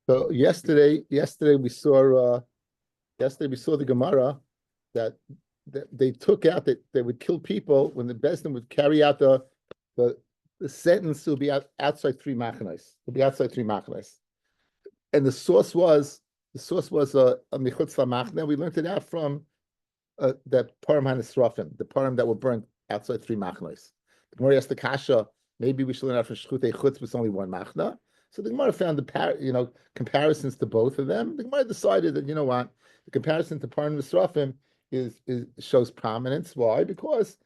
So yesterday we saw the Gemara that they took out that they would kill people when the Besdin would carry out the sentence to be outside three machanos. To be outside three machanos. And the source was a michutz lamachna. We learned it out from that param hanisrafim, the param that were burnt outside three machanos. The Gemara asked the kasha, maybe we should learn out from shchutei chutz with only one machna. So the Gemara found comparisons to both of them. The Gemara decided that the comparison to param hanisrafim is shows prominence. Why? Because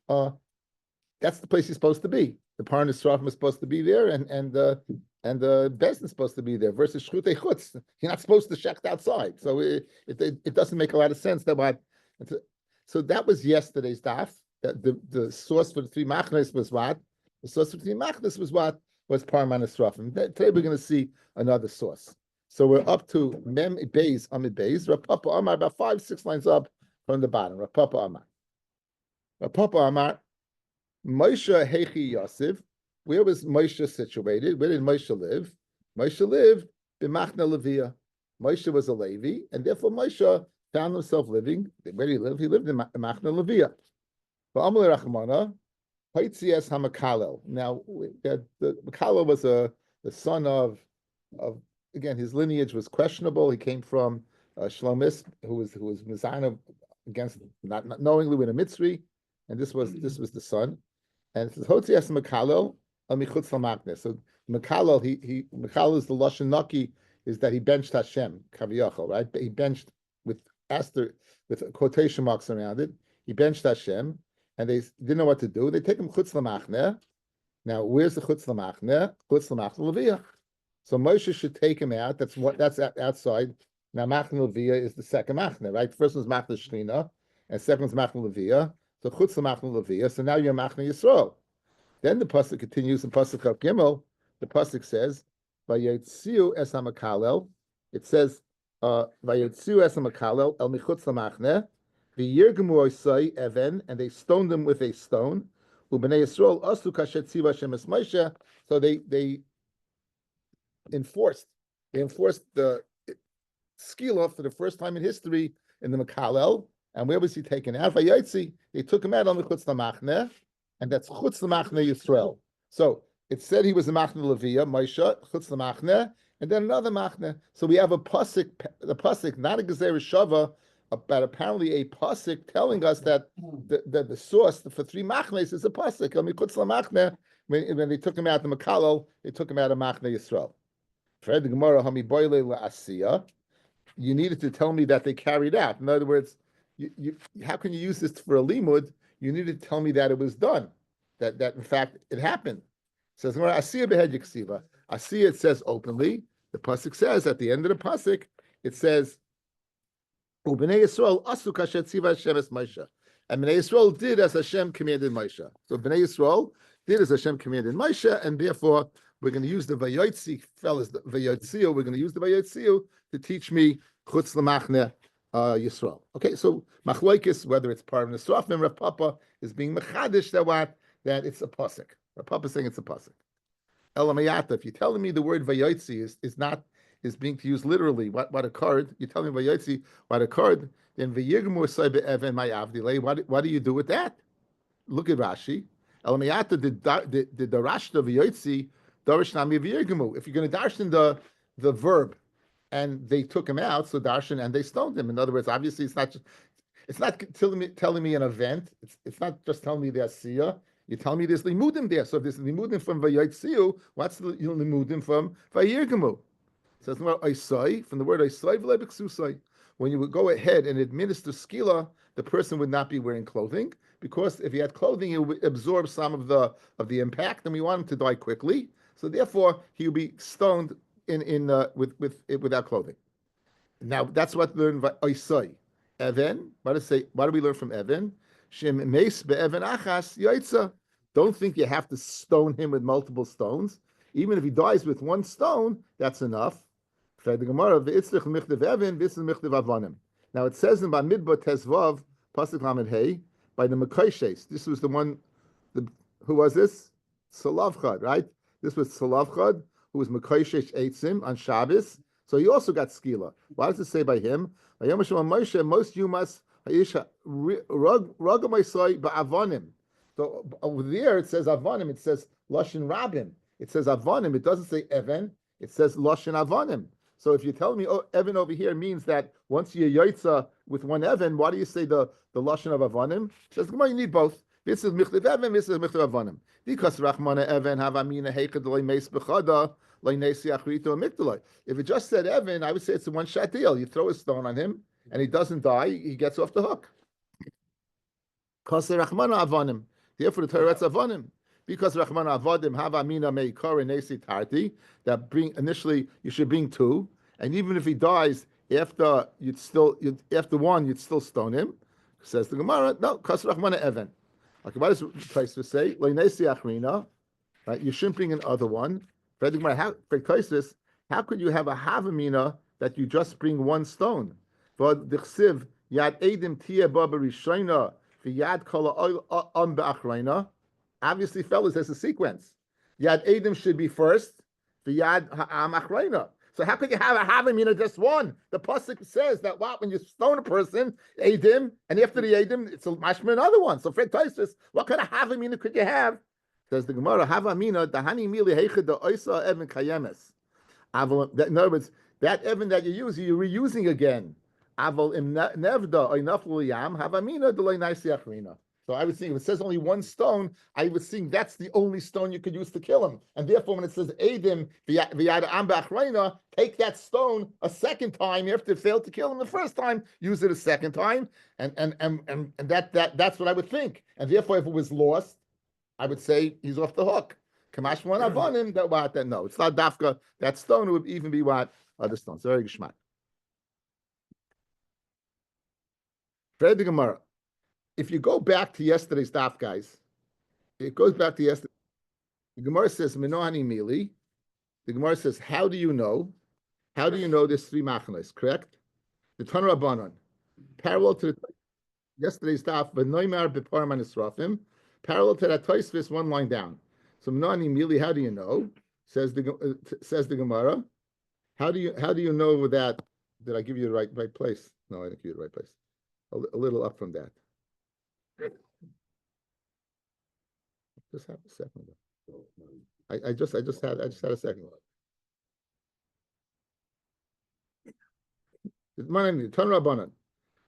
that's the place you're supposed to be. The param hanisrafim is supposed to be there, and the Bezdin is supposed to be there. Versus shchutei chutz, you're not supposed to shecht outside. So it doesn't make a lot of sense So that was yesterday's daf. The source for the three machnas was what? The source for the three machnas was what? Was param hanisrafim. Today we're going to see another source. So we're up to Mem Beis Amid Beis. Rav Papa Amar, about 5-6 lines up from the bottom. Rav Papa Amar. Rav Papa Amar. Moshe Hechi Yosef. Where was Moshe situated? Where did Moshe live? Moshe lived b'Machna Levia. Moshe was a Levi, and therefore Moshe found himself living. Where did he live? He lived in Machna Levia. V'Amalei Rachmana. Haitzias HaMakalel. Now, the Makalel was the son of again, his lineage was questionable. He came from Shlomis, who was Mizana against not knowingly with a Mitzri, and this was the son. And it says Haitzias HaMakalel al michutz lamachne. So Makalel, Makalel is the lashon naki, is that he benched Hashem kaviyachol, right? He benched with quotation marks around it. He benched Hashem. And they didn't know what to do. They take him chutz lamachne. Now, where's the chutz lamachne? Chutz lamachne leviyah. So Moshe should take him out. That's outside. Now, machne leviyah is the second machne, right? First one's machne shlina, and second one's machne leviyah. So chutz lamachne leviyah. So now you're machne Yisrael. Then the pasuk continues in pasuk Chav Gimel. The pasuk says, "Vayetziu es hamakalel." It says, "Vayetziu es hamakalel el michutz lamachne." The Yirgemu Osai Even, and they stoned them with a stone. Ubnei Yisrael asu kashet tziva Hashem es Moshe. So they enforced the skila for the first time in history in the Makalel. And where was he taken out? Vayotzi. They took him out on the chutz lamachne, and that's chutz lamachne Yisrael. So it said he was a machne Leviyah, Moshe chutz lamachne, and then another machne. So we have the pasuk, not a gezer shava, but apparently a pasuk telling us that the source for three machnes is a pasuk. When they took him out of Makalel, they took him out of Machne Yisrael. You needed to tell me that they carried out. In other words, how can you use this for a limud? You needed to tell me that it was done, that in fact it happened. It says Asiya behed yiksiva. Asiya, it says openly. The pasuk says at the end of the pasuk, it says, Bnei Yisrael asu kashet tziva Hashem es Moshe. And Bnei Yisrael did as Hashem commanded Moshe. So Bnei Yisrael did as Hashem commanded Moshe, and therefore we're going to use the Vayotzi, fellas, the Vayotziu. We're going to use the Vayotziu to teach me chutz lamachne Yisrael. Okay, so machloikis, whether it's part of Nisraf and Rav Papa is being mechadish that it's a pasuk. Rav Papa is saying it's a pasuk. Elamayata, if you're telling me the word Vayotzi is being used literally, what occurred, you're telling me Vayotzi what occurred, then V'yigmur Soi Be'even Ma'avdilei, what do you do with that? Look at Rashi. Elamayata, did the Rashta V'yotzi Darish Nami V'yigmu? If you're going to darshan the verb, and they took him out, so darshan, and they stoned him. In other words, obviously it's not telling me an event. It's not just telling me the Asiya. You're telling me there's limudim there. So if there's limudim from Vayotziu, what's the limudim from Vayirgemu? It says from the word Isai, when you would go ahead and administer skila, the person would not be wearing clothing, because if he had clothing, he would absorb some of the impact, and we want him to die quickly. So therefore, he would be stoned without clothing. Now that's what we learn by Isai. Even, what do we learn from Even? Shem meis be'even achas yaitza. Don't think you have to stone him with multiple stones. Even if he dies with one stone, that's enough. Now it says in Bamidbar Tezvav, Pasuk Lamed Hey, by the Mekayshes. This was the one, who was this? Salavchad, right? This was Salavchad, who was Mekayshesh Eitzim on Shabbos. So he also got skila. Why does it say by him? Most yumas ba'avonim. So over there it says avonim. It says lashon rabim. It says avonim. It doesn't say even. It says lashon avonim. So if you tell me, oh, Evan over here means that once you yaitza with one Evan, why do you say the lashon of Avanim? It says, come on, you need both. This is michtav Evan, this is michtav Avanim. Because Rachmana Evan have amina heichad loy meis bechada loy nesi achrito migdaloi. If it just said Evan, I would say it's a one-shot deal. You throw a stone on him, and he doesn't die, he gets off the hook. Because Rachmana Avanim. Therefore, the Torah writes Avanim. Because Rachmana Avadim have amina meikar and nesi tarti, that initially you should bring two. And even if he dies after one, you'd still stone him. Says the Gemara, no, kas Rachmana Evan. Okay, what does Tosfos say? Right, you shouldn't bring another one. How could you have a havamina that you just bring one stone? Yad edim tia baba rishona v'yad kol be'achrayna. Obviously, fellas, there's a sequence. Yad edim should be first. V'yad ha'am achrayna. So how could you have a havamina just one? The pasuk says that when you stone a person, edim, and after the edim, it's a mashma another one. So Fred Tosfos, what kind of havamina could you have? Says the Gemara, havamina dahani mili heichad da oisa evan kayemes. In other words, that evan that you use, you're reusing again. Aval im nevda oinaflu yam havamina delay naisi achrina. So I would think if it says only one stone, I would think that's the only stone you could use to kill him. And therefore, when it says Edim v'yada amba achrayna, take that stone a second time after it failed to kill him the first time, use it a second time, and that's what I would think. And therefore, if it was lost, I would say he's off the hook. Kamash one avonim that what that no, it's not dafka. That stone would even be what other stones. Very geshmak. Fred the Gemara. If you go back to yesterday's daf, guys, it goes back to yesterday. The Gemara says, Minohani Mili. The Gemara says, how do you know? How do you know there's three machanes, correct? The Tanur Rabbanon. Parallel to yesterday's daf, V'noimar b'parman esrafim. Parallel to that Tosfos, one line down. So Minohani Mili, how do you know? Says the Gemara. How do you know that? Did I give you the right place? No, I didn't give you the right place. A little up from that. Just have a second. I just had a second. My name is Tanur Rabbanan.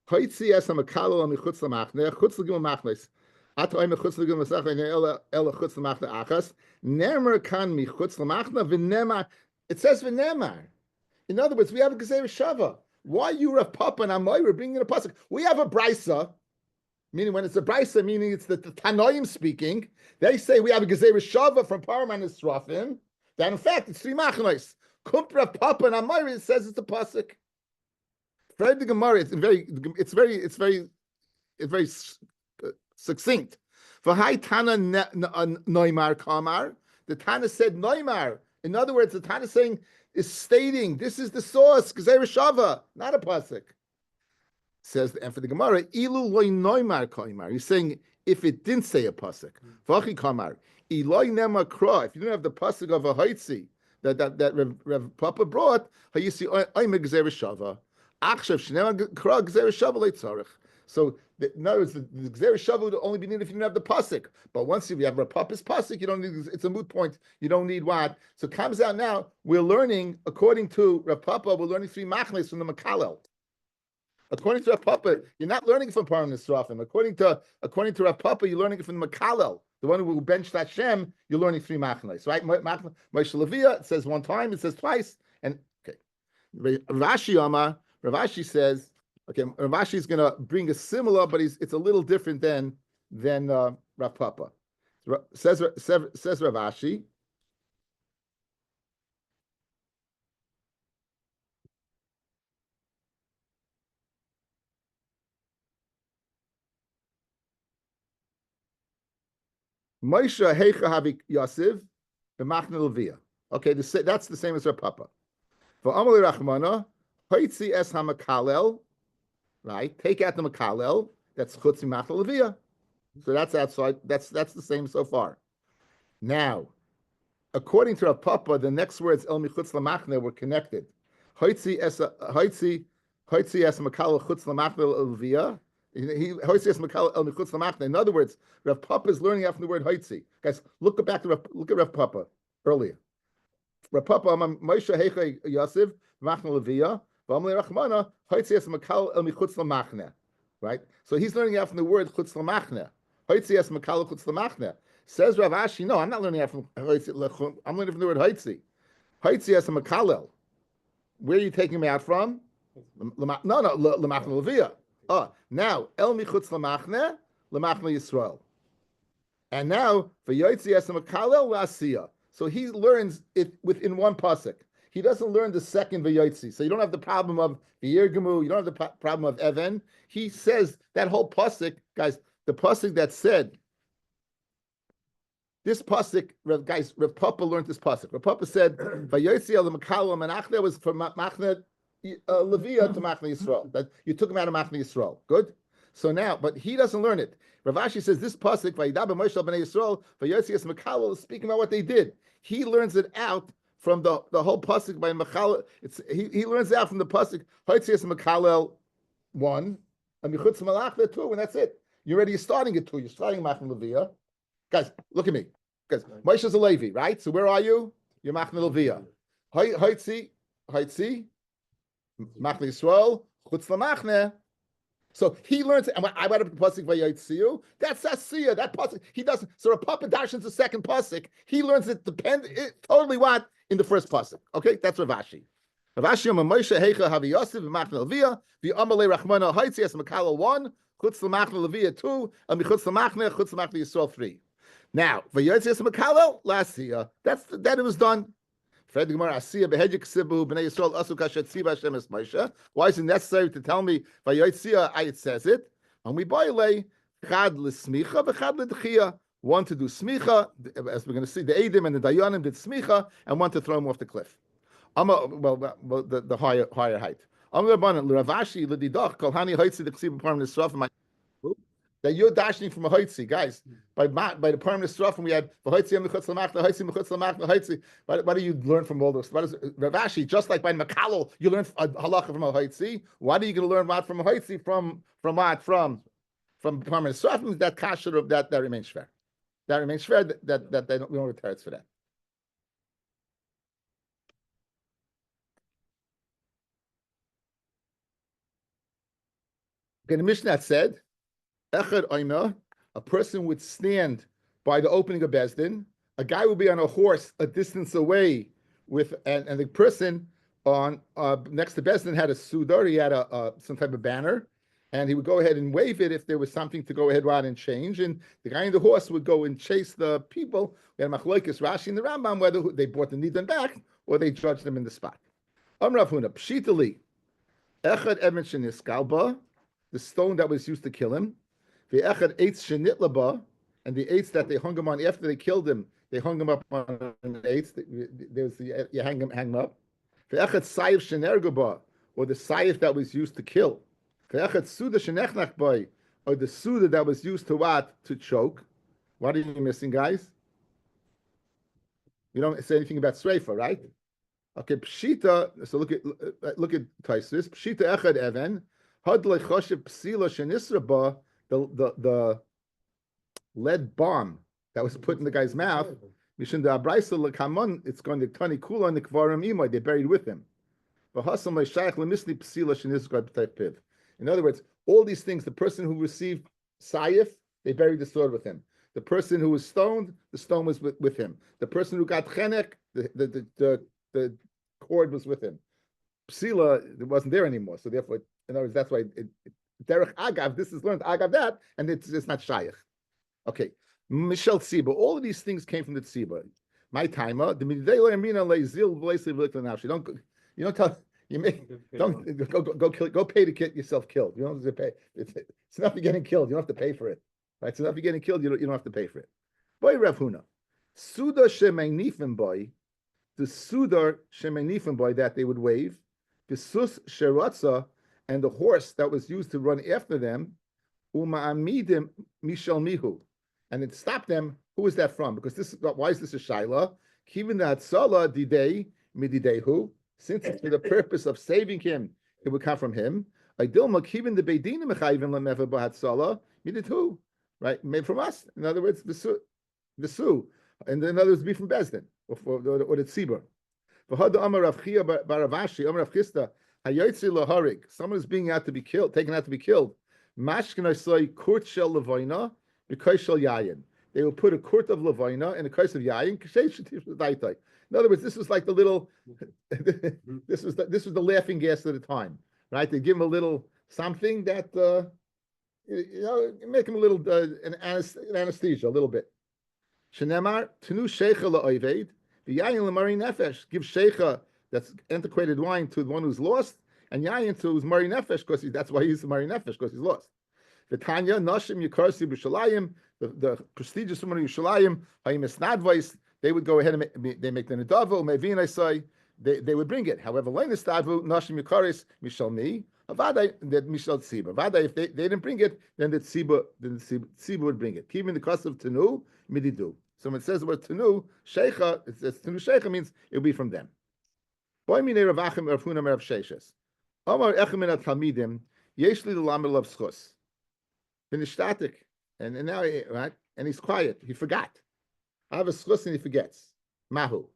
Haitzi es hamakalo michutz lamachne chutz l'gimel machnes. Atoy michutz l'gimel masachne ela chutz lamachne achas. Nemer kan michutz lamachne v'nemar. It says v'nemar. In other words, we have a gezer shava. Why you Rav Papa and Amoy we're bringing a pasuk? We have a brisa. Meaning when it's a brisa, meaning it's the Tanoim speaking, they say we have a gezer shava from Paraman Esrafim, that in fact it's three machnos. Kumpra Papa and Amari, it says it's a pasuk. Fred the Gemara, it's very succinct. For Hai Tana Noimar Kamar, the Tana said Noimar. In other words, the Tana is stating this is the source, gezer shava, not a pasuk. Says, and for the Gemara, ilu loy noimar koimar. He's saying if it didn't say a pasuk, vachi kamar, iloy nema kra. If you don't have the pasuk of a haitzi that Rav Papa brought, you see oime gezer shava. Achshav shnema kra gezer shava leitzarich. So in other words, the gezer shava would only be needed if you didn't have the pasuk. But once you have Rav Papa's pasuk, you don't need. It's a moot point. You don't need what. So it comes out now. We're learning according to Rav Papa. We're learning three machnes from the Makalel. According to Rav Papa, you're not learning it from Param Nisrafim. According to Rav Papa, you're learning it from the Makalel, the one who benched Hashem. You're learning three machnes, right? Moshe Levia, it says one time, it says twice, and okay. Ravashi says, okay, Ravashi is going to bring a similar, but it's a little different than Rav Papa. Says Ravashi. Moshe Heicha Havik Yasiv b'Machne Levia. Okay, that's the same as Rav Papa. For Amalei Rachmana, Haitzi es HaMakalel, right? Take out the Makalel. That's Chutz Machne Levia. So that's outside. That's the same so far. Now, according to Rav Papa, the next words El Michutz LaMachne were connected. Hoitzi es makal chutz lamachne elvia. Hoitzi es makal el chutz lamachne. In other words, Rav Papa is learning out from the word hoitzi. Guys, look at Rav Papa earlier. Rav Papa, Moshe Heicha Yosef machne levia. V'amle Rachmana hoitzi es makal el chutz lamachne. Right. So he's learning out from the word chutz lamachne. Hoitzi es makal chutz lamachne. Says Rav Ashi, no, I'm not learning out from hoitzi. I'm learning from the word hoitzi. Hoitzi es makalel. Where are you taking me out from? No, lemachne levia. Now el michutz lemachne Yisrael. And now for yoytzi es makalel la'asiya. So he learns it within one pasuk. He doesn't learn the second v'yoytzi. So you don't have the problem of v'yirgemu. You don't have the problem of even. He says that whole pasuk, guys. The pasuk that said. This pasuk, guys, Rav Papa learned this pasuk. Rav Papa said, "Vayotzi el makal manachne" was from Machne Levia to Machne Yisrael. That you took him out of Machne Yisrael. Good. So now, but he doesn't learn it. Rav Ashi says this pasuk, "Vayidab Moshe b'nei Yisrael," Vayotzi es makal, is speaking about what they did. He learns it out from the whole pasuk by Machal. He learns it out from the pasuk Vayotzi es makalel 1 and Michutz Malachne 2, and that's it. You're starting at 2. You're starting Machne Levia. Guys, look at me. Because Moshe is a Levi, right? So where are you? You're Machne Levia. Hoitzi, Machne Yisrael, Chutz Lamachne. So he learns, and I went up to the pasuk Vayotziu. That's Asiya. That pasuk he doesn't. So Rav Papa dashes the second pasuk. He learns it totally what in the first pasuk. Okay, that's Rav Ashi. Rav Ashi Moshe Heicha Havi Yosef Machne Levia. The Amalei Rachmana Hoitzi es Makala 1, Chutz Lamachne Levia 2, and Chutz Lamachne Yisrael 3. Now, v'yotzes makalel la'asiya. That it was done. Why is it necessary to tell me v'yotzia? It says it. And we boile chad l'smicha v'chad l'dechia. One to do smicha, as we're going to see, the Edim and the Dayanim did smicha, and one to throw him off the cliff. The higher height. That you're dashing from a hoitzi, guys. By the permanent stuff, and we had the hoitzi and mechutz lamach, the hoitzi mechutz lamach, the hoitzi. What do you learn from all those? What is Rav Ashi? Just like by Makalo, you learn halacha from a hoitzi. Why are you going to learn what from a hoitzi? From what? From permanent stuff. That kasher of that remains fair. That remains fair. That they don't, we don't retire for that. Okay, the Mishnah said. Echad Oina, a person would stand by the opening of Bezdin. A guy would be on a horse a distance away and the person on next to Bezdin had a sudar. He had some type of banner, and he would go ahead and wave it if there was something to go ahead and change. And the guy on the horse would go and chase the people. We had Machlokes Rashi and the Rambam whether they brought the Nidan back or they judged them in the spot. Rav Huna Pshitali, Echad Eben Sheniskalba, the stone that was used to kill him. The echad eitz shenitlaba, and the eitz that they hung him on after they killed him, they hung him up on an eitz. You hang him up. The echad sayif shenergaba, or the sayif that was used to kill. The echad suda shenechnach by, or the suda that was used to what? To choke. What are you missing, guys? You don't say anything about sreifa, right? Okay, pshita. So look at Taisus. Pshita echad even had lechoshev psila shenisraba. The lead bomb that was put in the guy's mouth, it's going to tani kula in the kvarim imoy. They buried with him. In other words, all these things, the person who received sayif, they buried the sword with him. The person who was stoned, the stone was with him. The person who got chenek, the cord was with him. Psila, it wasn't there anymore. So therefore, in other words, that's why Derech Agav, this is learned Agav that, and it's not Shaykh. Okay. Michel Tziba, all of these things came from the Tziba. My timer, the Midei Amina Leizil you don't tell go pay to get yourself killed. You don't have to pay. It's enough you're getting killed. You don't have to pay for it. Right? It's enough you're getting killed, you don't have to pay for it. Boy Rav Huna. Suda Shemenifim boy, the Suda Shemenifim boy that they would wave, the Sus Sheratza, and the horse that was used to run after them, Uma'amidim Mishal Mihu, and it stopped them. Who is that from? Because why is this a shaila? Kivin that Sala Didei Mididehu. since it's for the purpose of saving him, it would come from him. Dilma keeping the Beidin mechayvim lemefer b'hatzala needed who, right? Made from us. In other words, the su, and in other words, be from Bezdin or the tzibur. V'hada amar Rav Chia baravashi amar Rav Chisda hayotzi laharig. Someone is being out to be killed, taken out to be killed. Mashkin say kurt shel levoina because shel yayin. They will put a kurt of levoina in a kais of yayin. In other words, this was like the little. this was the laughing gas at the time. Right, they give him a little something that make him a little an anesthesia, a little bit. Shenemar tenu sheikha la'oived v'yayin l'mari nefesh. Give sheikha that's antiquated wine to the one who's lost, and yayin to who's mari nefesh because that's why he's the mari nefesh because he's lost. The Tanya nashim yikarsi b'shalayim, the prestigious woman of Yerushalayim, hayim esnadvais. They would go ahead and they make the nedavo mevin I say. They would bring it. However, nashim yukaris mishal mi avada that mishal tziba. Avada if they didn't bring it, then the tziba would bring it. Keeping the cost of tenu mididu. So when it says the word tenu sheikha, it says tenu sheikha means it will be from them. Boy mine ravachim erfuna merav sheishes. Amar echem min atamidim yeshli l'lamed lav schus. Finished static, and now right, and he's quiet. He forgot. I have a schus and he forgets. Mahu.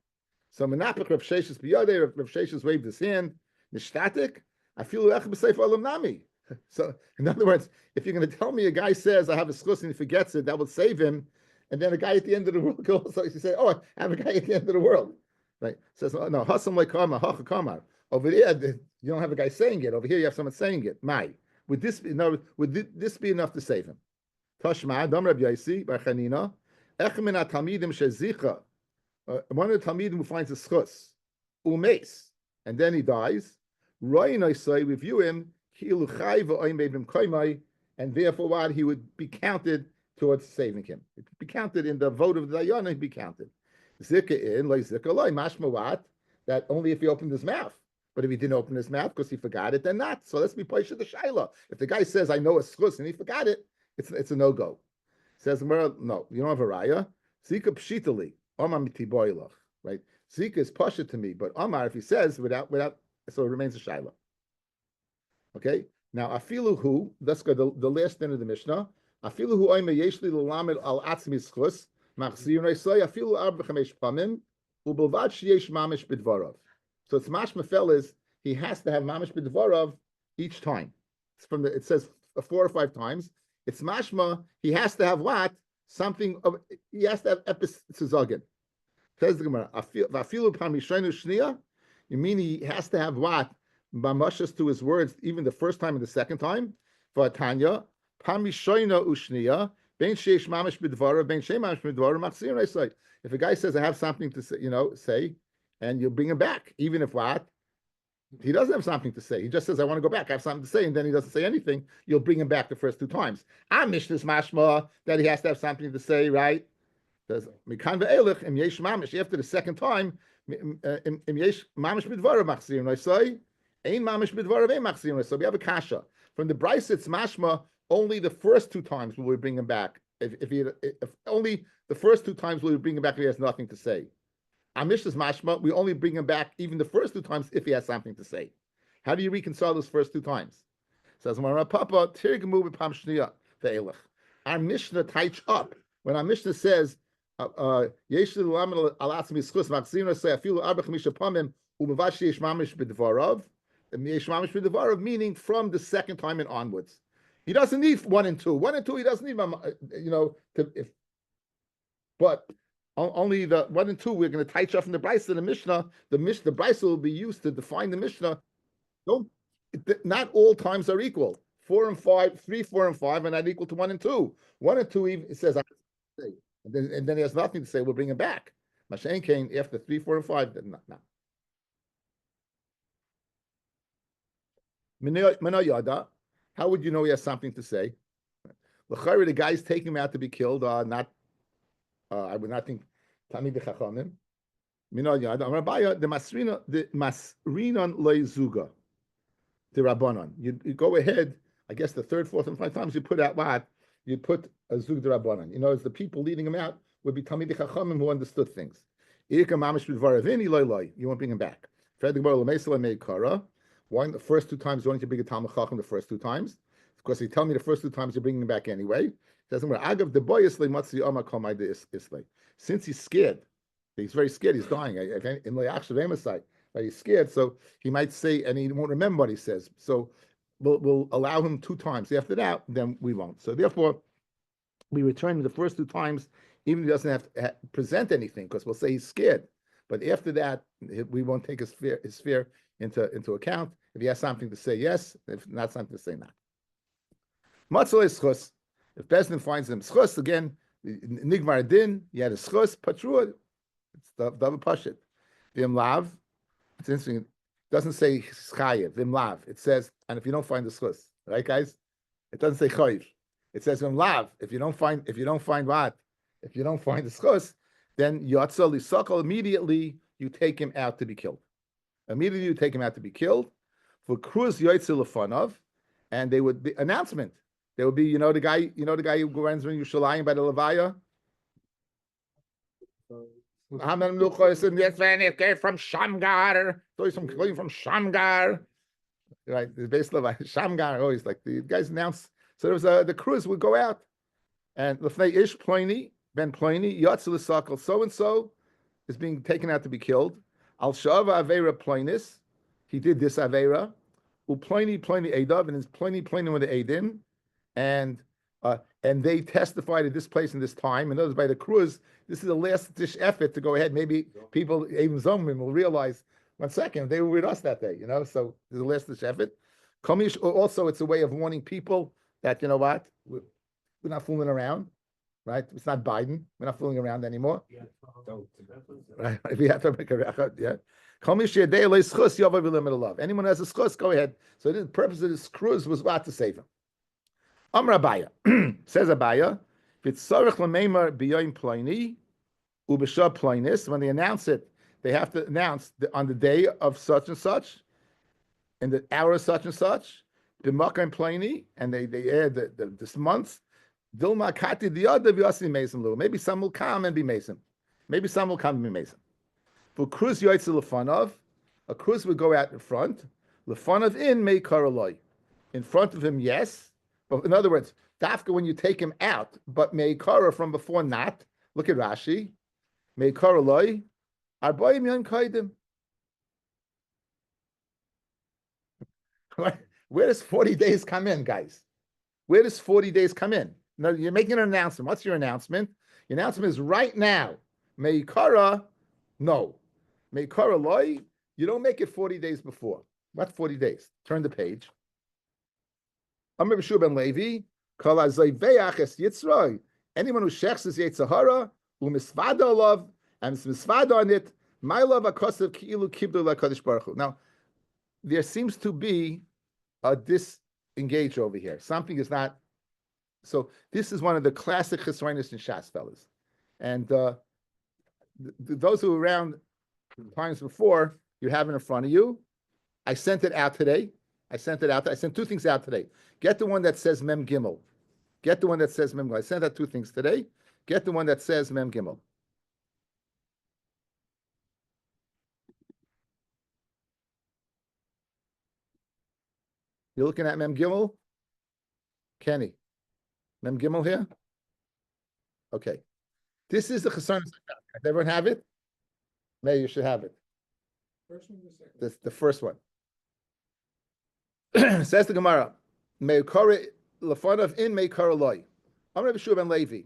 So Menapik Rav Sheshes biyadei, Rav Sheshes waved his hand. Nishtatik, I feel ech b'seif olam nami. So in other words, if you're going to tell me a guy says I have a schus and he forgets it, that will save him, and then a guy at the end of the world goes, so you say, oh, I have a guy at the end of the world, right? Says no, hasam like kamar, hacha kamar. Over there, you don't have a guy saying it. Over here, you have someone saying it. Mai, would this be enough to save him? Tashma, Dam Rabbi Yaisi, Bar Chanina, ech min atamidim shezicha. One of the Talmidim who finds a schus, umes, and then he dies. Roy I say we view him, and therefore what he would be counted towards saving him. It would be counted in the vote of the Dayan, he'd be counted. Zika in, like Zika loy, mashma what? That only if he opened his mouth. But if he didn't open his mouth because he forgot it, then not. So let's be Paisha the Shaila. If the guy says, I know a schus and he forgot it, it's a no-go. Says, no, you don't have a raya. Zika pshitali. Omar mitiboilach, right? Zika is pasha to me, but Omar, if he says without, so it remains a shaila. Okay. Now afilu hu. Let's go the last end of the Mishnah. Afilu hu oime yeshli l'lamed al atzmi schus machzir neisay afilu arba chamesh pamim ubelvad sheyesh mamish bidvarav. So it's mashma is he has to have mamish bidvarav each time. It's from it says 4 or 5 times. It's mashma he has to have what? Something of he has to have episizogin. Says the Gemara, "Afilu pamishenu shnia." You mean he has to have what? Mamashas to his words, even the first time and the second time. For Tanya, pamishenu ushnia. Ben sheish mamish b'dvara, ben shei mamish b'dvara. Machzir I say, if a guy says I have something to say, say, and you bring him back, even if what? He doesn't have something to say. He just says, I want to go back. I have something to say. And then he doesn't say anything. You'll bring him back the first 2 times. I'm Mishnah's mashma that he has to have something to say, right? Says, after the second time, so we have a kasha. From the Bryce, it's mashma, only the first 2 times will we bring him back. If only the first 2 times will we bring him back if he has nothing to say. Amish's mashma, we only bring him back even the first 2 times if he has something to say. How do you reconcile those first 2 times? Says Papa, our Mishnah tights up. When our Mishnah says, meaning from the second time and onwards. He doesn't need 1 and 2. 1 and 2, he doesn't need, but only the 1 and 2, we're going to tie off from the Brisa and the Mishnah. The Brisa will be used to define the Mishnah. Not all times are equal. 4 and 5, 3, 4 and 5 are not equal to 1 and 2. 1 and 2 even it says, and then he has nothing to say. We'll bring him back. Mashen came after 3, 4, and 5. Then no. Yada. How would you know he has something to say? The guys taking him out to be killed are not. I would not think Tamid Chachamim. Rabbi, the Masrinon Leizuga, the Rabbanon. You go ahead. I guess the 3rd, 4th, and 5 times you put out what? You put a Zug the Rabbanon. As the people leading him out would be Tamid Chachamim who understood things. You won't bring him back. One, the first two times you only to bring a Talmud Chacham the first two times. Of course, they tell me the first two times you're bringing him back anyway. It says, since he's scared, he's very scared, he's dying. He's scared, so he might say, and he won't remember what he says. So we'll allow him two times. After that, then we won't. So therefore, we return him the first two times, even if he doesn't have to present anything, because we'll say he's scared. But after that, we won't take his fear into account. If he has something to say, yes. If not something to say, not. Matzah is schus. If Bezdin finds him schus, again, nigmar din, he had a schus, patrua. It's double pashit. Vim lav. It's interesting. It doesn't say chayev. Vim lav. It says, and if you don't find the schus, right, guys? It doesn't say chayev. It says vim lav. If you don't find what? If you don't find the schus, then yatsa lisakal, immediately you take him out to be killed. Immediately you take him out to be killed. For kruz yoytze lefanov, and they would be announcement. There would be, the guy who runs in Yerushalayim by the Levaya. It came from Shamgar. So he's from Shamgar. Right, the base Levaya, Shamgar. Always like the guys announced. So there was the crews would go out, and Lefnei Ish Pliny Ben Pliny Yatz L'Sakal so and so is being taken out to be killed. Al Shava Avera Plinus, he did this Avera. Pliny Edav, and his Pliny with the Edim, and they testified at this place and this time. And those by the crews, this is the last dish effort to go ahead. Maybe people, even Zomrim, will realize 1 second they were with us that day. So there's the last dish effort. Komish, also, it's a way of warning people that what, we're not fooling around. Right? It's not Biden. We're not fooling around anymore. Right? If you have to make a record, yeah. Anyone who has a schus, go ahead. So the purpose of this cruise was what to save him. Rabbi says Abaya, when they announce it, they have to announce on the day of such and such, in the hour of such and such, the Makkah Pliny, and they add this month. Dilma Kati the other Vyasi Mason Lu. Maybe some will come and be Mason. Maybe some will come and be Mason. For Cruz Yoitze Lefanov, a Cruz would go out in front. Lefanov in May Karaloi. In front of him, yes. But in other words, Dafka when you take him out, but May Kara from before not. Look at Rashi. May Karaloi. Arboim Yon Kaidim. Where does 40 days come in, guys? Where does 40 days come in? No, you're making an announcement. What's your announcement? Your announcement is right now. Meikara, no. Meikara loy, you don't make it 40 days before. What 40 days? Turn the page. Amr B'Shu ben Levi, kol hazayveach es yitzroi. Anyone who shechs his Yetzirah, u'misvada olav, and misvada on it, my love akosav ki'ilu kibdu la'kadosh baruch hu. Now, there seems to be a disengage over here. Something is not. So this is one of the classic chesronis in Shas, fellas. And those who were around times before, you have it in front of you. I sent it out today. I sent two things out today. Get the one that says Mem Gimel. Get the one that says Mem Gimel. I sent out two things today. Get the one that says Mem Gimel. You're looking at Mem Gimel? Kenny. Mem Gimel here? Okay. This is the Chesron. Does everyone have it? May you should have it. First one or second? This the first one. Says the Gemara, Meikara lefanov in Meikara loy. I'm Rabbi Shua ben Levi.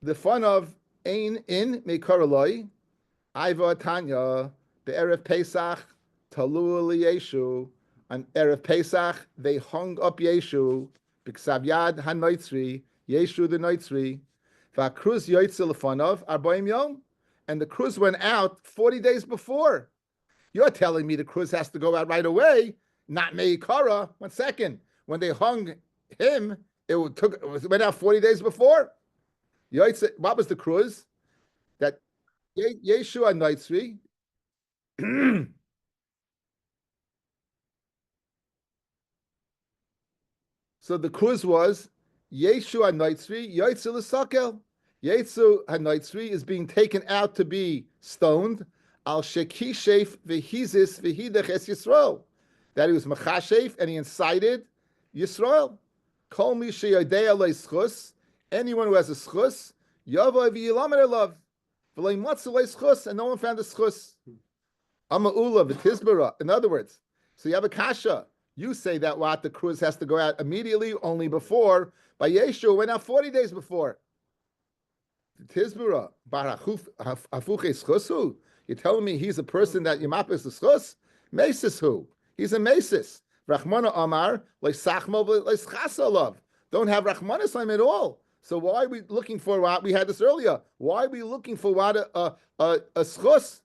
The fun of ein in Meikara loy. Iva Tanya be'erev Pesach talu Yeshu. On erev Pesach they hung up Yeshu. B'ksav yad hanoitzri Yeshu the noitzri. V'akruz yoytze lefanov arbaim yom. And the cruz went out 40 days before. You're telling me the cruz has to go out right away, not Meikara. 1 second. When they hung him, it went out 40 days before. What was the cruz? That Yeshua Noitzri. So the cruz was Yeshua Noitzri, Yoitzu L'Sakel. Yetsu Hanoitzri is being taken out to be stoned. al shekishef v'hizis v'hidach es Yisrael. That he was machashef and he incited Yisrael. Kol mi sheyodei alei schus. Anyone who has a schus, yavoi v'yilamer elav. V'lei matzu lei schus, and no one found a schus. Ama'ula v'tizbara. In other words, so you have a kasha. You say that what the cruise has to go out immediately, only before. By Yeshua went out 40 days before. Tizbara barachufe schusu. You're telling me he's a person that yimapis the schus? Mesis who? He's a mesis. Rachmana Amar leisachmo leischasalav. Don't have Rachmanis on him at all. So why are we looking for what we had this earlier? Why are we looking for what a schus?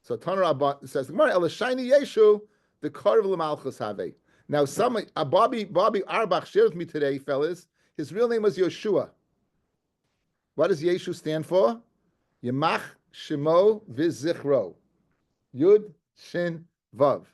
So Tanarabba says the Gemara Elashayni Yeshu the Karv L'Malchus Have. Now Bobby Arbach shared with me today, fellas. His real name was Yoshua. What does Yeshu stand for? Yemach Shemo V'Zichro. Yud Shin Vav.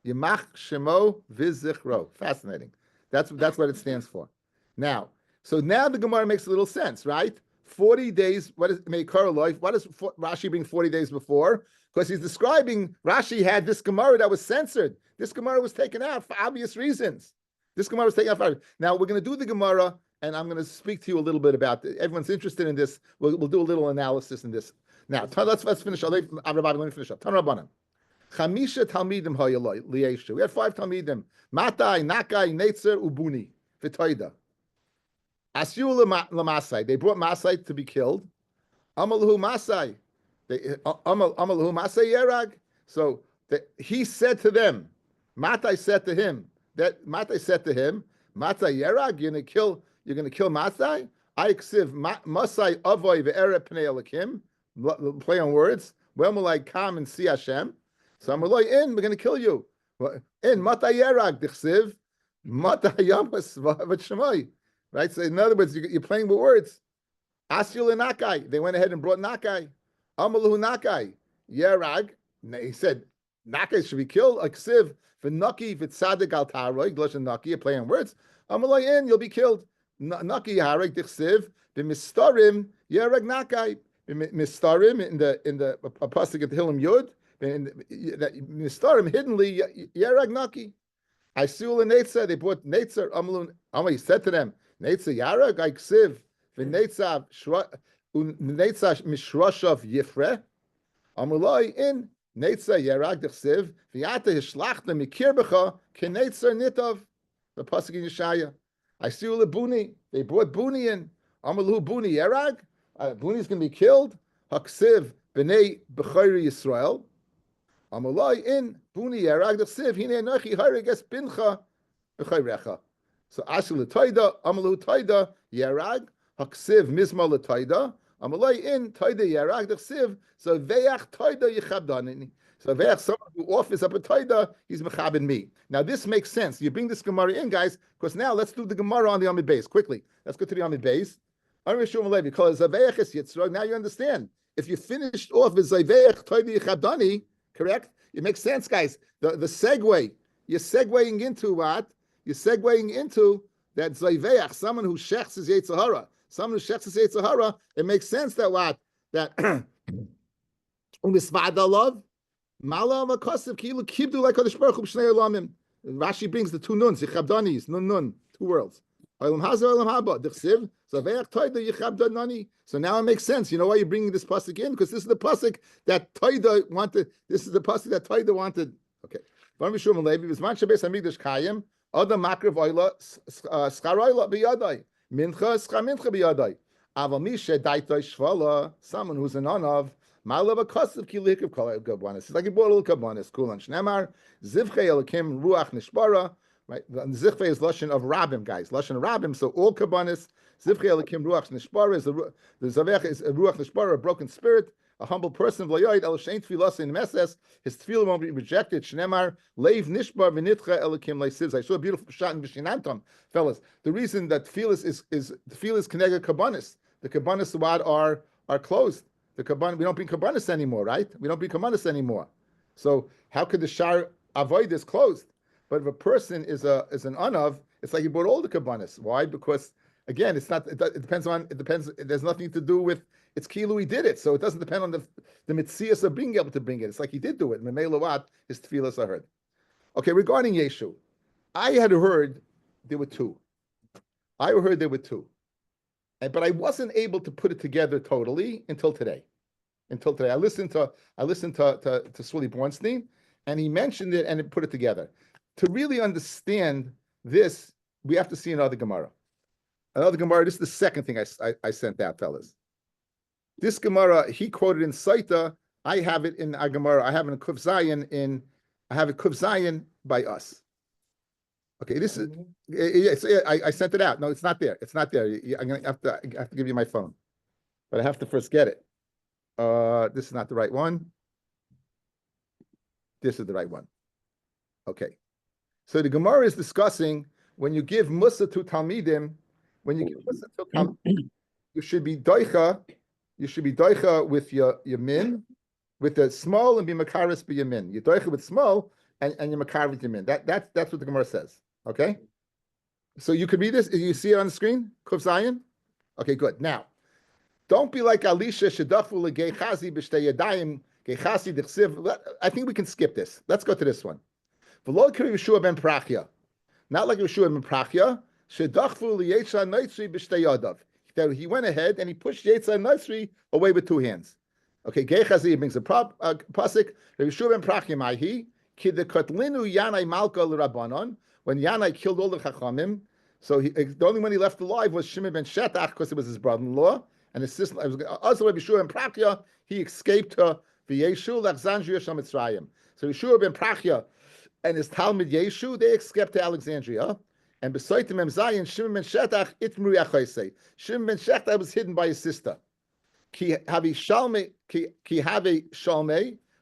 Yemach Shemo V'Zichro. Fascinating. That's what it stands for. Now the Gemara makes a little sense, right? 40 days. What is Meikar life? What does Rashi bring 40 days before? Because he's describing. Rashi had this Gemara that was censored. This Gemara was taken out for obvious reasons. This Gemara was taken out. Now we're going to do the Gemara. And I'm going to speak to you a little bit about it. Everyone's interested in this. We'll do a little analysis in this. Now, let's finish. Rabbi, let me finish up. Tanrabanan. Chamisha talmidim hayaloi liyeshu. We had 5 talmidim. Matai, Nakai, Netzer, Ubuni, V'toida. Asyu lamasai. They brought Masai to be killed. Amalahu Masai. Amalahu Masai Yerag. So he said to them, Matai said to him, Matai Yerag, you're going to kill Masai? I ksiv Masai avoy ve'eret pnei elakim. Play on words. When will I come and see Hashem? So I'm like, we're going to kill you. In Matai Yerag dichsiv Matai Yamas v'shemai. Right? So in other words, you're playing with words. Asyul Nakai. They went ahead and brought Nakai. Amalu Nakai. Yerag. He said Nakai should be killed. Aksiv v'naki v'tzadik al taroi. Gloshan Naki. You're playing words. Amalai you'll be killed. Naki hareg dichsiv b'mistarim yereg nakai mistarim in the pasuk at the Hillam Yud mistarim hiddenly yereg naki. I siul and Netzer, they brought Netzer Amalun. He said to them, Netzer yareg I ksiv v'Netzer mishroshav yifre Amalai in Netzer yereg dichsiv v'yata hishlachta mikir b'cha kenetzer nitav. The pasuk in Yeshaya. I see Buni. They brought Buni in. Amalu Buni Yerag. Buni is going to be killed. Haksiv b'nei b'chayri Yisrael. Amalai in Buni Yerag. Haksiv hine nochi hariges bincha b'chayrecha. So Asu l'toida. Amalu toida Yerag. Haksiv mizma l'toida. Amalai in toida Yerag. Haksiv. So ve'ach toida yichabdanini. So if someone who offers up a taida, he's mechabin me. Now this makes sense. You bring this Gemara in, guys, because now let's do the Gemara on the Amid Beis quickly. Let's go to the Amid Beis. Now you understand. If you finished off with Zaveach taida yichabdani, correct? It makes sense, guys. The segue. You're segueing into what? You're segueing into that Zaveach, someone who shechs his Yetzirah. Someone who shechs his Yetzirah. It makes sense that what? That love. Mala makasiv kilu kibdu like Kodesh Baruch Hu b'shnei olamim. Rashi brings the 2 nuns, yichabdanis, nun, 2 worlds. Olam haza, olam haba. Dichsiv zaveach toida yichabdanani. So now it makes sense. You know why you're bringing this pasuk in? Because this is the pasuk that Toida wanted. This is the pasuk that Toida wanted. Okay. Baruch Mishum Levi b'zman shabes hamikdash kayim adam makriv oila schar oila b'yadai mincha schar mincha b'yadai aval mi shedaitoi shvala, someone who's an onav. Malav a kosav kilik of kabanis. It's like he bought a little kabanis. Kulan shnemar zivchei elakim ruach nishbara. Right, zivchei is lashon of rabim, guys. Lashon of rabim. So all kabanis zivchei elakim ruach nishbara is the zavech is a ruach nishbara, a broken spirit, a humble person. V'loyed el shein tfilas in meses. His tefillah won't be rejected. Shnemar leiv nishbar v'nitcha elakim leisiv. I saw a beautiful shot in Vishinantam, fellas. The reason that tefillah is tefillah connected kabanis. The kabanis are closed. The kabbanis, we don't bring kabbanis anymore, right? We don't bring kabbanis anymore. So how could the shar avoid this closed? But if a person is an unav, it's like he bought all the kabbanis. Why? Because Again, it's not. It depends on. It depends. There's nothing to do with. It's kilu he did it, so it doesn't depend on the mitzias of being able to bring it. It's like he did do it. Memelawat his tefillas are heard. Okay, regarding Yeshu, I had heard there were two. I heard there were two, but I wasn't able to put it together totally until today. I listened to Swilly Bornstein, and he mentioned it and it put it together. To really understand this, we have to see another Gemara. Another Gemara. This is the second thing I sent out, fellas. This Gemara he quoted in Saita. I have it in our Gemara. I have it in Kuf Zayin I have it Kuf Zayin by us. Okay, this is. I sent it out. No, it's not there. It's not there. I'm gonna have to give you my phone, but I have to first get it. This is not the right one. This is the right one. Okay. So the Gemara is discussing when you give Musa to Talmidim, when you give Musa to Talmidim, you should be doicha with your min, with the small, and be makaris by your min. You doicha with small and you makar with your min. That's what the Gemara says. Okay? So you could read this. You see it on the screen? Kuf Zayin? Okay, good. Now, don't be like Alisha Shedafu leGechazi b'shtei yadayim Gechazi d'chsiv. I think we can skip this. Let's go to this one. V'lo kiri Yeshua ben Prachya. Not like Yeshua ben Prachya. Shedafu liyetza noitzri b'shtei yadav. That he went ahead and he pushed Yetza Noitzri away with two hands. Okay, Gechazi brings a pasuk. Yeshua ben Prachya ma'hi ki dekotlinu Yanai Malka l'Rabbanon. When Yanai killed all the Chachamim, so the only one he left alive was Shimon ben Shetach because it was his brother-in-law. And his sister, also Rabbi Yeshua ben Prachya, he escaped her. V'Yeshu l'Alexandria shel Mitzrayim. So Yeshua ben Prachya and his Talmud Yeshu, they escaped to Alexandria. And beside him, Zayin, Shimon ben Shetach, itmru yachaysei. Shimon ben Shetach was hidden by his sister. Ki have shalmei,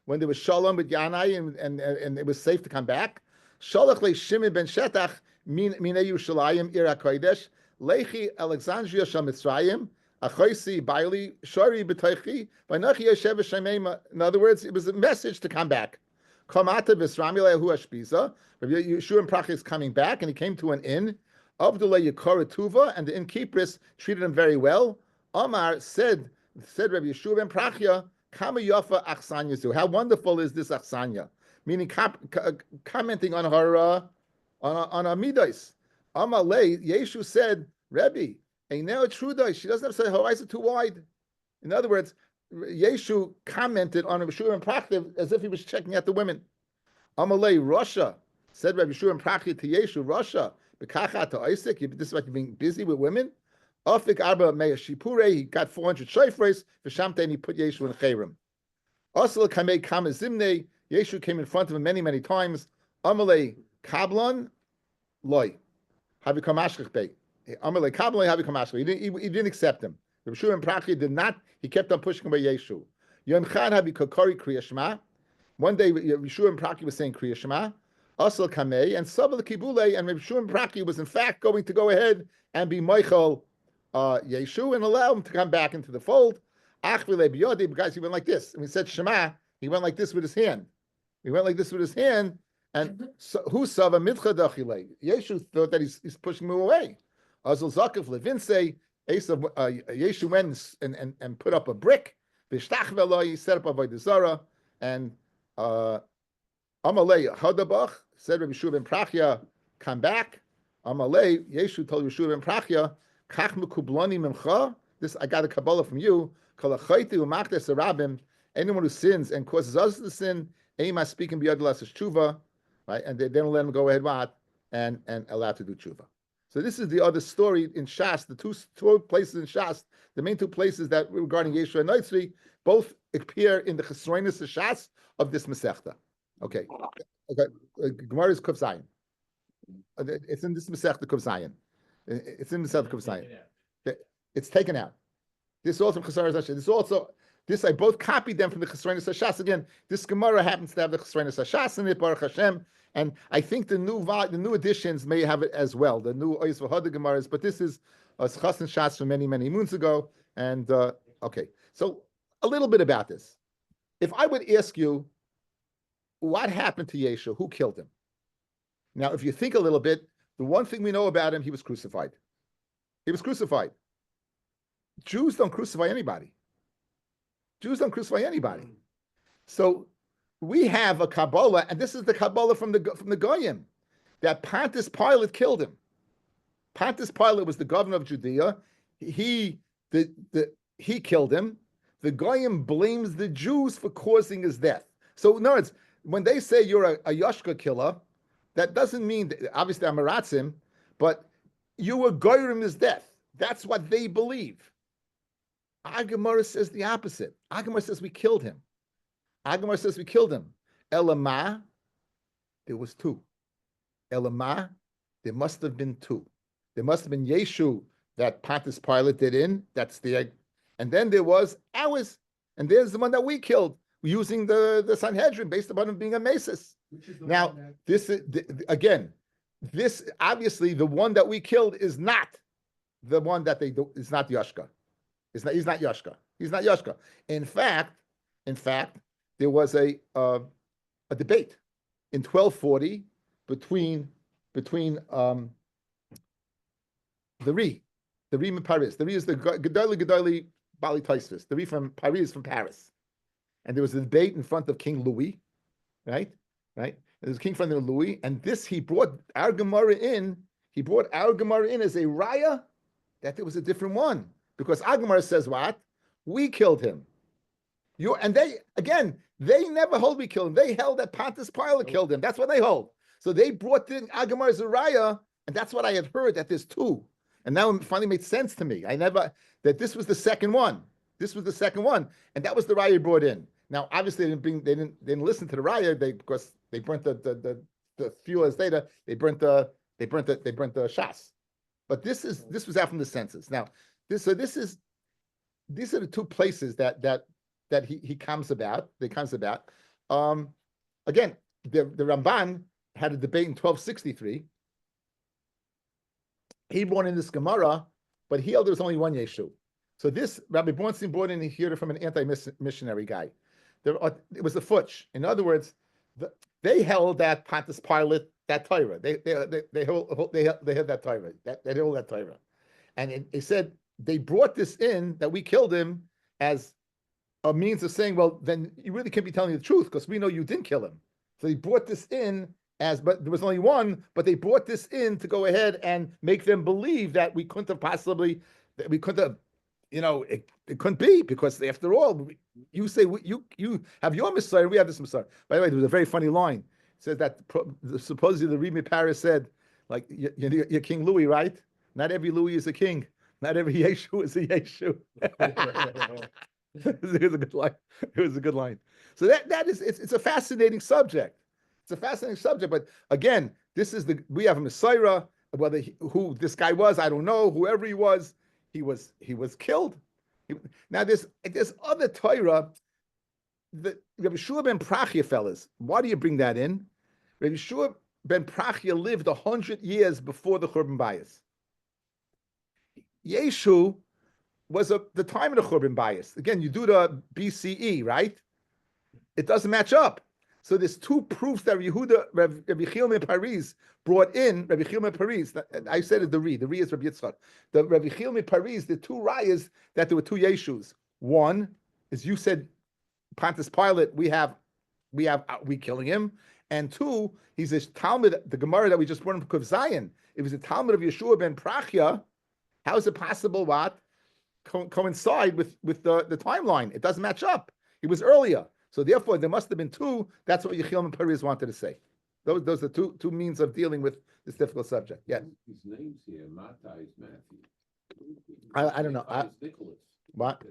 when there was shalom with Yanai and it was safe to come back. Shalach le Shimon ben Shetach min Yerushalayim ir hakodesh lechi Alexandria shel Mitzrayim. In other words, it was a message to come back. Yeshua and Prachya is coming back, and he came to an inn. Abdullah Yekora Tuva, and the innkeepress treated him very well. Omar said Rabbi Yeshua ben Prachya, Kama Yafa Achsanya. How wonderful is this Achsanya? Meaning commenting on her midas. Amar lei, Yeshu said, Rabbi, and now it's true though. She doesn't have to say her eyes are too wide. In other words, Yeshu commented on Rabbi Yeshua and Prachya as if he was checking out the women. Amalei Russia said Rabbi Yeshua and Prachya to Yeshu, Russia, Bekacha to Isaac. This is like being busy with women. Afik Arba Meya Shipure, he got 400 shayfres for Shamte, and he put Yeshu in Chayrim. Asal Kamei Kama Zimne, Yeshu came in front of him many, many times. Amalei Kablan Loy. Havikamashkach Bey. He didn't accept him. The Yeshua and Prachya did not. He kept on pushing away Yeshu. Yom Chad Habi Kokori Kriya Shema. One day Yeshua and Prachya was saying Kriya Shema. Asal Kamei and Sabal Kibule, and Yeshua and Prachya was in fact going to go ahead and be Michael Yeshu and allow him to come back into the fold. Achvile Biyodi, because he went like this. And he said Shema. He went like this with his hand. And who saw a mitcha dachile? Yeshu thought that he's pushing him away. Azul Zakif Levinse, Yeshu went and put up a brick. Vishtach velo, he set up a Avodah Zarah, and Amalei Hadabach said Rabbi Yeshua ben Prachya, come back. Amalei Yeshu told Yeshua ben Prachya, Kach mekublani mincha. This I got a Kabbalah from you. Kolachayti u'machtes arabim. Anyone who sins and causes us to sin, Ema speaking biyad las tshuva, right? And they don't let him go ahead and allowed to do tshuva. So this is the other story in Shas. The two places in Shas, the main two places that regarding Yeshua and Noitzri, both appear in the Chesroinus of Shas of this Masechta. Okay. Gemara is Kuf Zayin. It's in this Masechta Kuf Zayin. It's in the Masechta Kuf Zayin. It's taken out. This also from Chesroinus. This I both copied them from the Chesroinus Shas. Again, this Gemara happens to have the Chesroinus Shas in it, Baruch Hashem. And I think the new editions may have it as well, the new Ois V'Hoda Gemaras, but this is a Chas and Shas from many, many moons ago. And okay, so a little bit about this. If I would ask you, what happened to Yeshu? Who killed him? Now, if you think a little bit, the one thing we know about him, he was crucified. He was crucified. Jews don't crucify anybody. Jews don't crucify anybody. So we have a Kabbalah, and this is the Kabbalah from the Goyim, that Pontius Pilate killed him. Pontius Pilate was the governor of Judea. He killed him. The Goyim blames the Jews for causing his death. So in other words, when they say you're a Yashka killer, that doesn't mean that, obviously I'm Maratzim, but you were goyim his death. That's what they believe. Agamara says the opposite. Agamara says we killed him. Agamara says we killed him. Elamah, there was two. Elamah, there must have been two. There must have been Yeshu that Pontius Pilate did in. That's the, and then there was ours, and there's the one that we killed using the Sanhedrin based upon him being a Mesis. Now, this is again, this obviously the one that we killed is not the one that they do. It's not Yashka. It's not. He's not Yashka. He's not Yashka. In fact, there was a debate in 1240 between the Ri and Paris. The Ri is the Gedali Bali Taisvis. The Ri from Paris is from Paris, and there was a debate in front of King Louis, right? There was King in front of Louis, and this he brought our Gemara in. He brought our Gemara in as a raya that there was a different one, because our Gemara says what? We killed him. And they never hold we killed him. They held that Pontius Pilate killed him. That's what they hold. So they brought in our Gemara as a raya, and that's what I had heard, that there's two. And now it finally made sense to me. That this was the second one. This was the second one, and that was the raya brought in. Now, obviously, they didn't listen to the raya. Because they burnt the few hours later. They burnt the shas. But this was out from the census. Now, these are the two places that he comes about. They comes about. Again, the Ramban had a debate in 1263. He brought in this Gemara, but he held there was only one Yeshu. So this Rabbi Bornstein brought in here from an anti-missionary guy. It was a futch. In other words, they held that Pontius Pilate, that Torah. They held that Torah. They held that Torah. And they said they brought this in that we killed him as a means of saying, well, then you really can't be telling the truth because we know you didn't kill him. So they brought this in but there was only one, but they brought this in to go ahead and make them believe that we couldn't have, it couldn't be, because after all, you say you have your Messiah, we have this Messiah. By the way, there was a very funny line. It says that supposedly the Rabbi Paris said, like, you're King Louis, right? Not every Louis is a king. Not every Yeshu is a Yeshu. It was a good line. It was a good line. So it's a fascinating subject. It's a fascinating subject, but again, we have a Messiah. Who this guy was, I don't know. Whoever he was killed. Now there's other Torah. The Rabbi Shua ben Prachia, fellas. Why do you bring that in? Rabbi Shua ben Prachia lived 100 years before the Churban Bayis. Yeshu was the time of the Churban Bayis. Again, you do the BCE, right? It doesn't match up. So there's two proofs that Rabbi Chilman Paris brought in. Rabbi Chilman Paris, I said it, the Ri is Rabbi Yitzchak. The Rabbi Chilman Paris, the two rayas that there were two Yeshus. One is, you said, Pontius Pilate, we killing him. And two, he's a Talmud, the Gemara that we just brought from Kuv Zion. It was a Talmud of Yeshua ben Prachia. How is it possible coincide with the timeline? It doesn't match up. It was earlier. So therefore, there must have been two. That's what Yechiel and Paris wanted to say. Those are two means of dealing with this difficult subject. Yeah. His name's here. Matthias is Matthew. I don't know. What?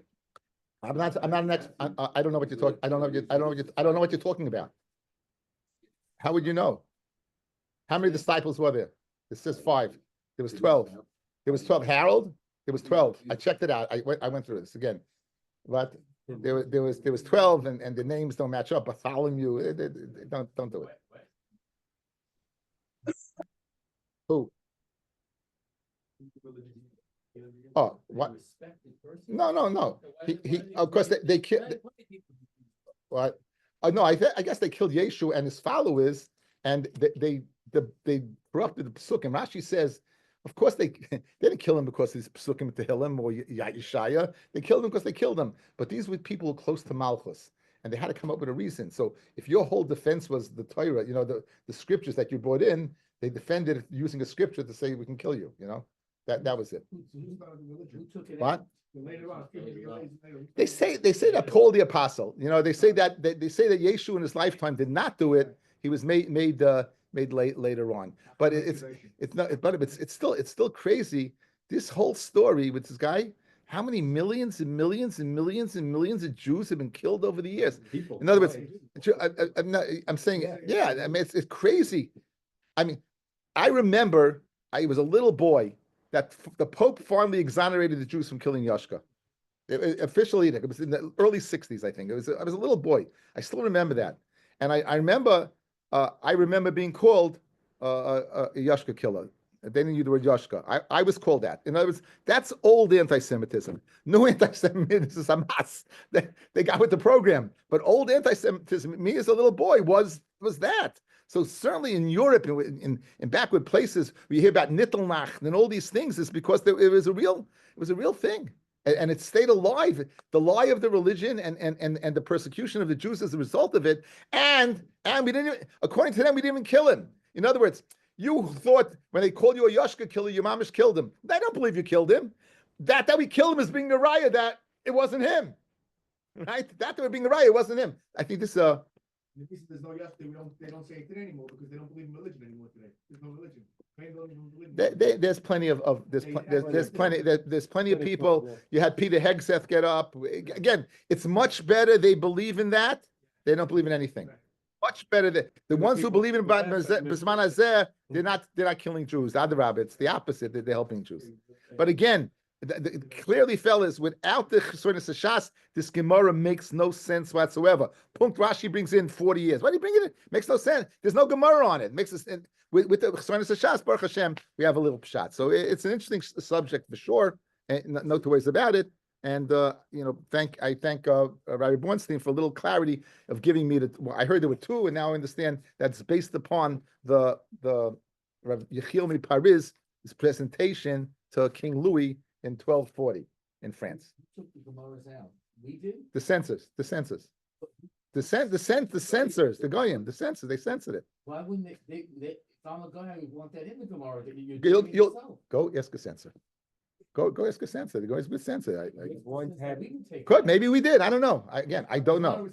I'm not an expert. I don't know what you're talking. I don't know what you're talking about. How would you know? How many disciples were there? It says 5. There was 12. There was 12. Harold. There was 12. I checked it out. I went through this again. But there was 12, and the names don't match up. Bartholomew, don't do it. Who? Oh, what? No. He of course they killed. What? No, I guess they killed Yeshu and his followers, and they corrupted the Pesuk. And Rashi says, Of course, they didn't kill him because he's psukim Tehillim or Yeshaya. They killed him because they killed him. But these were people close to Malchus, and they had to come up with a reason. So if your whole defense was the Torah, the scriptures that you brought in, they defended it using a scripture to say we can kill you. That was it. Who took it What? out? Later on, They say that Paul the apostle. They say that Yeshu in his lifetime did not do it. He was made later on. But it's not. But it's still crazy. This whole story with this guy. How many millions and millions and millions and millions of Jews have been killed over the years? In other words, I'm saying, yeah. I mean, it's crazy. I mean, I remember I was a little boy that the Pope finally exonerated the Jews from killing Yashka. Officially, it was in the early 60s, I think. I was a little boy. I still remember that. And I remember being called a Yashka killer. They didn't use the word Yashka. I was called that. In other words, that's old anti-Semitism. New anti-Semitism is Hamas. They got with the program. But old anti-Semitism, me as a little boy, was that. So certainly in Europe, in backward places, we hear about Nittelnacht and all these things, is because it was a real thing, and it stayed alive. The lie of the religion and the persecution of the Jews as a result of it, and we didn't. According to them, we didn't even kill him. In other words, you thought when they called you a Yashka killer, your mamish killed him. I don't believe you killed him. That we killed him is being the raya that it wasn't him, right? That we're being the raya, it wasn't him. I think this. If there's no yesterday, they don't say it today anymore because they don't believe in religion anymore today. There's no religion. There's plenty of people. You had Peter Hegseth get up. Again, it's much better they believe in that. They don't believe in anything. Much better that the ones who believe in Bisman Hazeh, they're not killing Jews. Rabbi, it's the opposite. They're helping Jews. But again, clearly, fellas, without the Chesronis Shas, this Gemara makes no sense whatsoever. Punkt Rashi brings in 40 years. Why do you bring it in? Makes no sense. There's no Gemara on it. Makes us with the Chesronis Shas, Baruch Hashem, we have a little pshat. So it's an interesting subject for sure, and no two ways about it. And I thank Rabbi Bornstein for a little clarity of giving me I heard there were two, and now I understand that's based upon the Rav Yechiel Paris' presentation to King Louis in 1240 in France. Who took the Gemaras out? We did. The censors, the censors, the goyim, the censors. They censored it. Why wouldn't they? If I'm a guy who want that in the Gemara, you'll go ask a censor. Go ask a censor. The goyim's with censor. Good, maybe we did. I don't know. I don't know.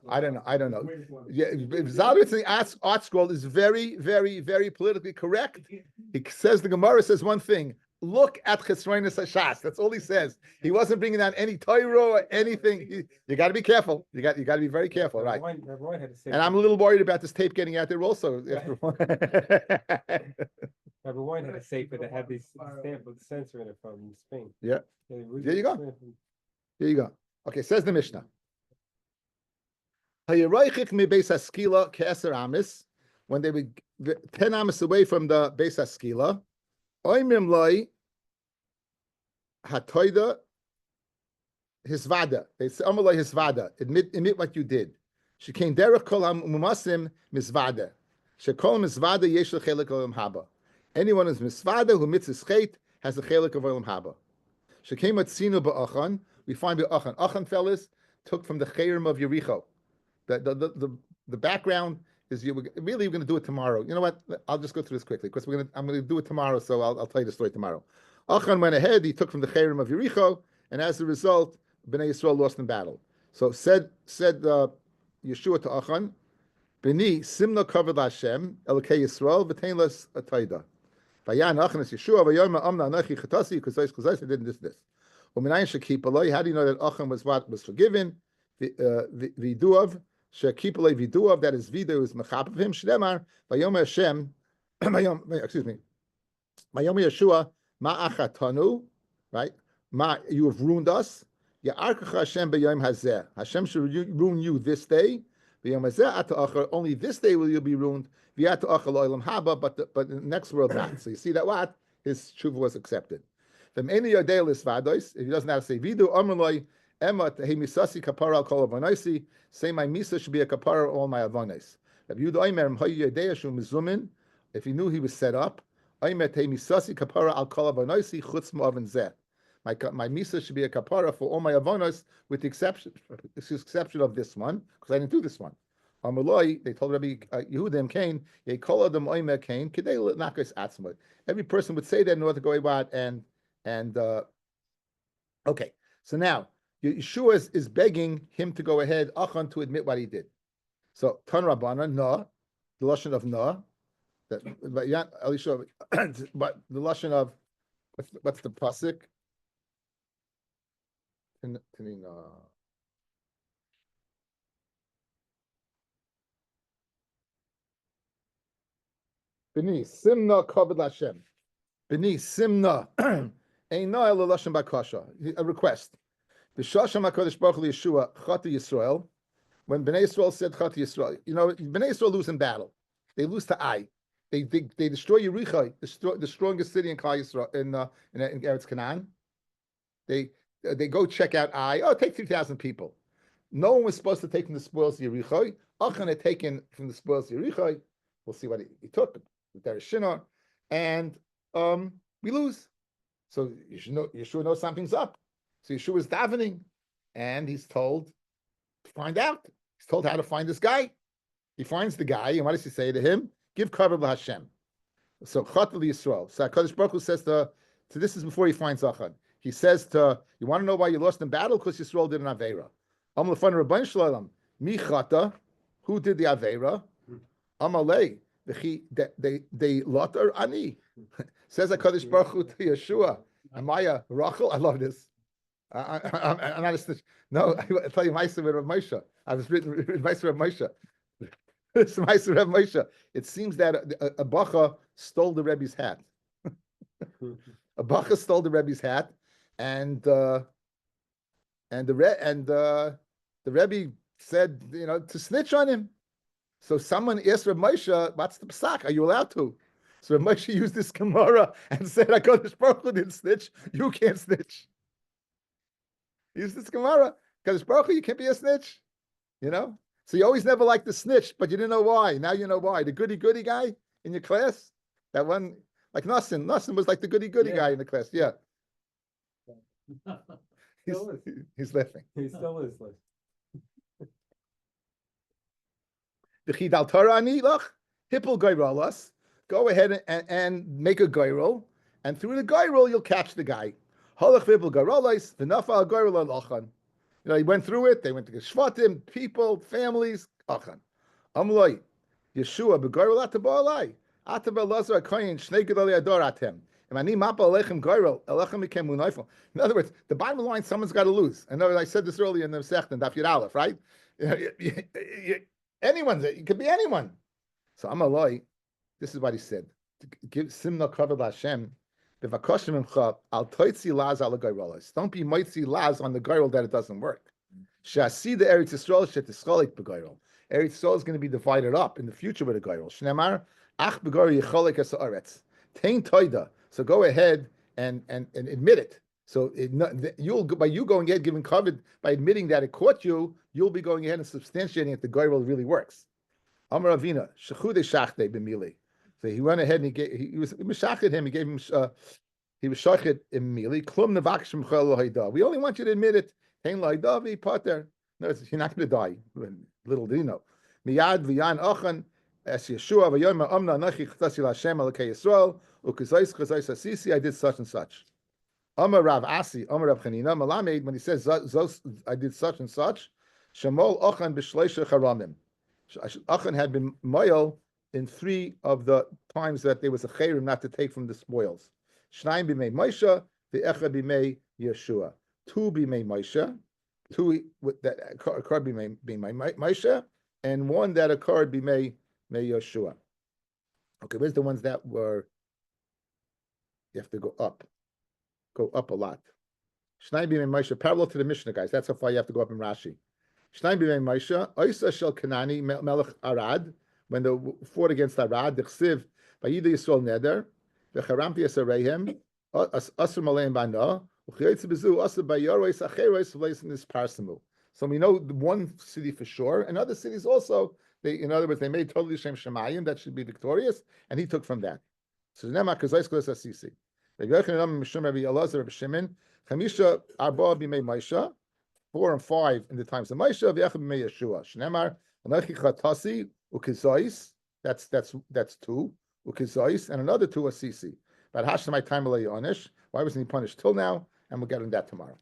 I don't know. Yeah, Zalowitz in the art scroll is very, very, very politically correct. He says the Gemara says one thing. Look at Chesronis Hashas. That's all he says. He wasn't bringing down any Torah or anything. You got to be careful. You got to be very careful, right? And I'm a little worried about this tape getting out there also. Rabbi Wine had a safer that had this stamp with the censor in it from Spain. Yeah. There you go. There you go. Okay, says the Mishnah. When they were 10 amis away from the Beis Haskila, Oimrim loy hatoida hisvada. They say Omer loy hisvada. Admit what you did. She came derech kol hamumasim misvada. She kol misvada yesh lechelek olam haba. Anyone who's misvada who mitzvah chet has a chelik of olam haba. She came at sinu ba'achan. We find ba'achan. Achan fellas took from the chayrim of Yericho. The background is we're going to do it tomorrow. You know what? I'll just go through this quickly because I'm going to do it tomorrow. So I'll tell you the story tomorrow. Achan went ahead. He took from the chayrim of Yericho, and as a result, Bnei Yisrael lost in battle. So said Yeshua to Achan, "Bini simna covered Hashem Elokei Yisrael v'tein las atayda." Vayan Achan es Yeshua v'yom amna anachi chatasi kuzais didn't this. U'minayin shekip aloi. How do you know that Achan was forgiven? V'duav. Shekipale viduav, that is vidu is mechap of him. Shlemar vayom Hashem, excuse me, vayom Yeshua ma achatanu, right? Ma, you have ruined us. Ya'arkach Hashem b'yom hazeh. Hashem should ruin you this day. B'yom hazeh ata achar. Only this day will you be ruined. V'yata achar lo'olam haba, but in the next world not. So you see that what his tshuva was accepted. V'meini yodei lisvados. If he doesn't have to say vidu, amrloi. Emma hey misasi kapara al kol avonaisi. Say my misa should be a kapara all my avonais. If he knew he was set up, Oimet he misasi kapara al kol avonosi chutz ma'aven zeh. My misa should be a kapara for all my avonos, with the exception of this one, because I didn't do this one. Amaloi, they told Rabbi Yehudim Cain, ye kol adam oimer Cain, kidei nakos atzmut. Every person would say that in order to go about and okay. So now Yeshua is begging him to go ahead, Achan, to admit what he did. So Tan Rabbana, no, the lashon of no, that but but the lashon of what's the pasuk? B'ni simna kavod Lashem. B'ni simna ein no el lashon bakasha. A request. B'shasham Hakadosh Baruch Hu Yeshua Chata Yisrael. When Bnei Yisrael said Chata Yisrael, Bnei Yisrael lose in battle. They lose to Ai. They destroy Yericho, the strongest city in Klal Yisrael in Eretz Canaan. They go check out Ai. Oh, take 3,000 people. No one was supposed to take from the spoils of Yericho. Achan had taken from the spoils of Yericho. We'll see what he took. There is Shinar, and we lose. So Yeshua knows something's up. So Yeshua is davening, and he's told to find out. He's told how to find this guy. He finds the guy, and what does he say to him? Give cover to Hashem. So Chat Yisrael. So HaKadosh Baruch Hu says to this is before he finds Achan. He says you want to know why you lost in battle? Because Yisrael did an Aveira. Am Lefan Rabban Shalom. Mi Chata. Who did the Aveira? Amalei. They lotter ani. Says HaKadosh Baruch Hu to Yeshua. Amaya Rachel. I love this. I'm not a snitch. No, I tell you, Ma'aser with Rav Moshe. I was written Ma'aser Rav Moshe. It's Ma'aser Rav Moshe. It seems that a bacha stole the Rebbe's hat. A bacha stole the Rebbe's hat, and the Rebbe said, to snitch on him. So someone asked Rav Moshe, "What's the psak? Are you allowed to?" So Rav Moshe used this Gemara and said, "HaKadosh Baruch Hu didn't snitch. You can't snitch." Use this Gemara. Because Baruch Hu, you can't be a snitch. So you always never liked the snitch, but you didn't know why. Now you know why. The goody guy in your class, that one, like Nassim. Nassim was like the goody guy in the class. Yeah. He's laughing. He still is like. V'chidal Torah ani lach hippel goyrolas. Go ahead and make a goyrol, and through the goyrol you'll catch the guy. Halach v'hippel goyrolas v'nafal goyrol lachan. He went through it. They went to Shvatim, people, families. Achan. Amloi, Yeshua begoyrol atabalai. Atabel lazar akoyin shnei gedolei ador atem. Imani mapa alechem goyrol elechem ikem munayfel. In other words, the bottom line, someone's got to lose. I said this earlier in the Masechta, Daf Yud Aleph, right? It could be anyone. So Amaloi, this is what he said. Give simna kavod Hashem. Don't be mitzi laz on the goyrol that it doesn't work. Shasi the Eretz Yisrael shetischolik begoyrol. Eretz Yisrael is going to be divided up in the future with a goyrol. Shnemar ach begoyrol yicholik as haaretz. Tein toida. So go ahead and admit it. So by you going ahead giving covered by admitting that it caught you, you'll be going ahead and substantiating that the goyrol really works. Amar Avina shechude shachte b'mili. So he went ahead and he was mishachet him. He gave him he was shachet immediately. Klum nevakshim chel lo'hayda. We only want you to admit it. Hein lo'hayda v'pater. No, you're not going to die. Little do you know. Miyad v'yan achan es Yeshua v'yom amna anachi chetasi l'Hashem alakei Yisrael ukizais asisi. I did such and such. Amar Rav Asi, Amar Rav Chanina Malamed. When he says I did such and such, Shemol achan b'shleisha charamim. Achan had been moyel in 3 of the times that there was a chayrim not to take from the spoils. Shnayim b'mei Moshe, v'echad b'mei Yeshua. 2 b'mei Moshe, 2 that occurred b'mei Moshe, and 1 that occurred b'mei Yeshua. Okay, where's the ones that were? You have to go up a lot. Shnayim b'mei Moshe, parallel to the Mishnah, guys. That's how far you have to go up in Rashi. Shnayim b'mei Moshe, Oisa shel Kanani melech Arad. When they fought against Arad, the Chsiv, Vayida Yisrael Neder, V'charamti Yasareihem, Asr Maleim Bana, U'chayetz Bezu, Asr Bayarois, Acherois, V'leis in this Parsamu. So we know the one city for sure, and other cities also, in other words, they made totally Shem Shemayim, that should be victorious, and he took from that. So nema kazais klas asisi. Rabbi Yochanan Mishum Rabbi Elazar Rabbi Shimon Chamisha Arba b'mei Maisha, 4 and 5 in the times of Maisha, v'Echad b'mei Yeshua. Shnemar Anachi Chatasi ukizais. That's 2 ukizais, and another 2 asisi. But Hashem time Onish. Why wasn't he punished till now? And we'll get into that tomorrow.